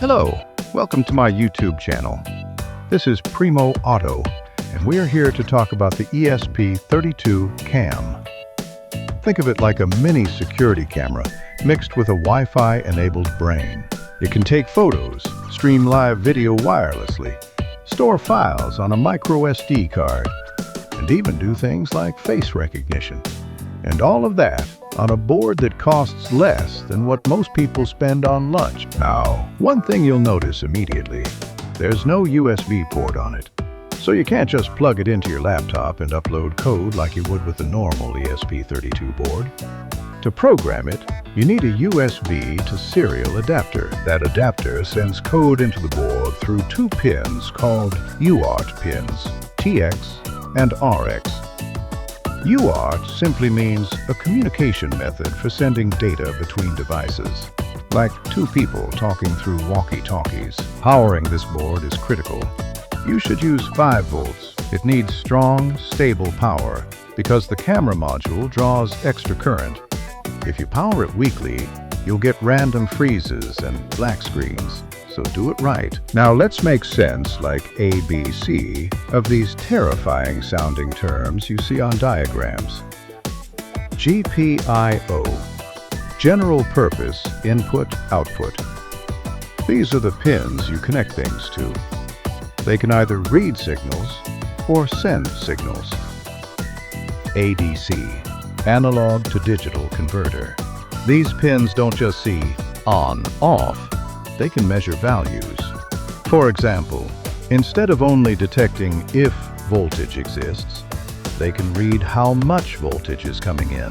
Hello, welcome to my YouTube channel. This is Primo Auto, and we're here to talk about the ESP32 cam. Think of it like a mini security camera mixed with a Wi-Fi enabled brain. It can take photos, stream live video wirelessly, store files on a micro SD card, and even do things like face recognition. And all of that on a board that costs less than what most people spend on lunch. Now, one thing you'll notice immediately, there's no USB port on it. So you can't just plug it into your laptop and upload code like you would with a normal ESP32 board. To program it, you need a USB to serial adapter. That adapter sends code into the board through two pins called UART pins, TX and RX. UART simply means a communication method for sending data between devices, like two people talking through walkie-talkies. Powering this board is critical. You should use 5 volts. It needs strong, stable power because the camera module draws extra current. If you power it weakly, you'll get random freezes and black screens. So do it right. Now let's make sense, like ABC, of these terrifying sounding terms you see on diagrams. GPIO, General Purpose Input-Output. These are the pins you connect things to. They can either read signals or send signals. ADC, Analog to Digital Converter. These pins don't just see on, off. They can measure values. For example, instead of only detecting if voltage exists, they can read how much voltage is coming in.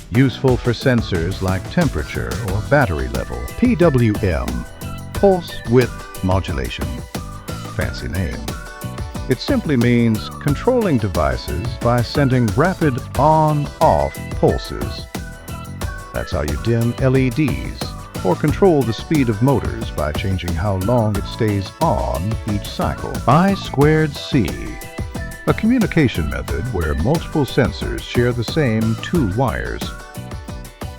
Useful for sensors like temperature or battery level. PWM, Pulse Width Modulation. Fancy name. It simply means controlling devices by sending rapid on-off pulses. That's how you dim LEDs, or control the speed of motors by changing how long it stays on each cycle. I2C, a communication method where multiple sensors share the same 2 wires.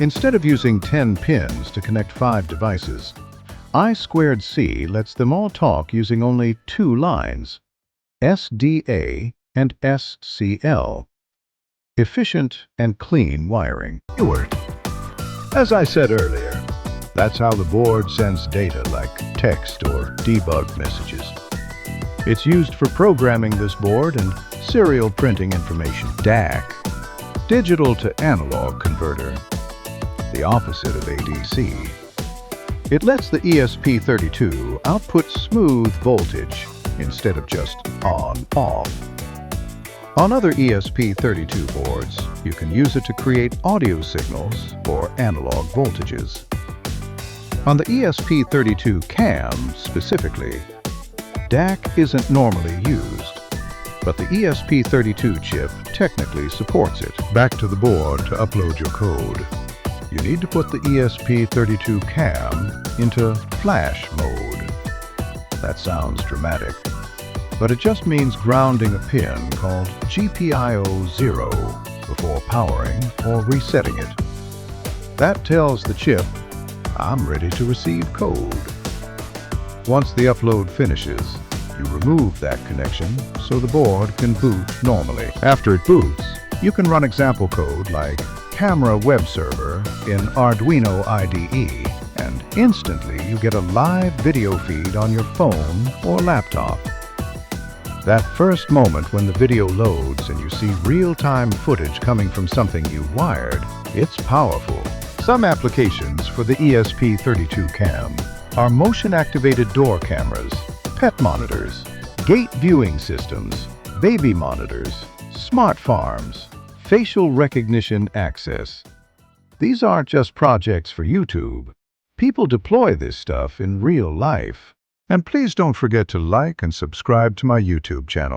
Instead of using 10 pins to connect 5 devices, I2C lets them all talk using only 2 lines, SDA and SCL. Efficient and clean wiring. As I said earlier, that's how the board sends data like text or debug messages. It's used for programming this board and serial printing information. DAC, Digital to Analog Converter, the opposite of ADC. It lets the ESP32 output smooth voltage instead of just on-off. On other ESP32 boards, you can use it to create audio signals or analog voltages. On the ESP32 cam, specifically, DAC isn't normally used, but the ESP32 chip technically supports it. Back to the board to upload your code. You need to put the ESP32 cam into flash mode. That sounds dramatic, but it just means grounding a pin called GPIO 0 before powering or resetting it. That tells the chip, I'm ready to receive code. Once the upload finishes, you remove that connection so the board can boot normally. After it boots, you can run example code like Camera Web Server in Arduino IDE, and instantly you get a live video feed on your phone or laptop. That first moment when the video loads and you see real-time footage coming from something you wired, it's powerful. Some applications for the ESP32 cam are motion-activated door cameras, pet monitors, gate viewing systems, baby monitors, smart farms, facial recognition access. These aren't just projects for YouTube. People deploy this stuff in real life. And please don't forget to like and subscribe to my YouTube channel.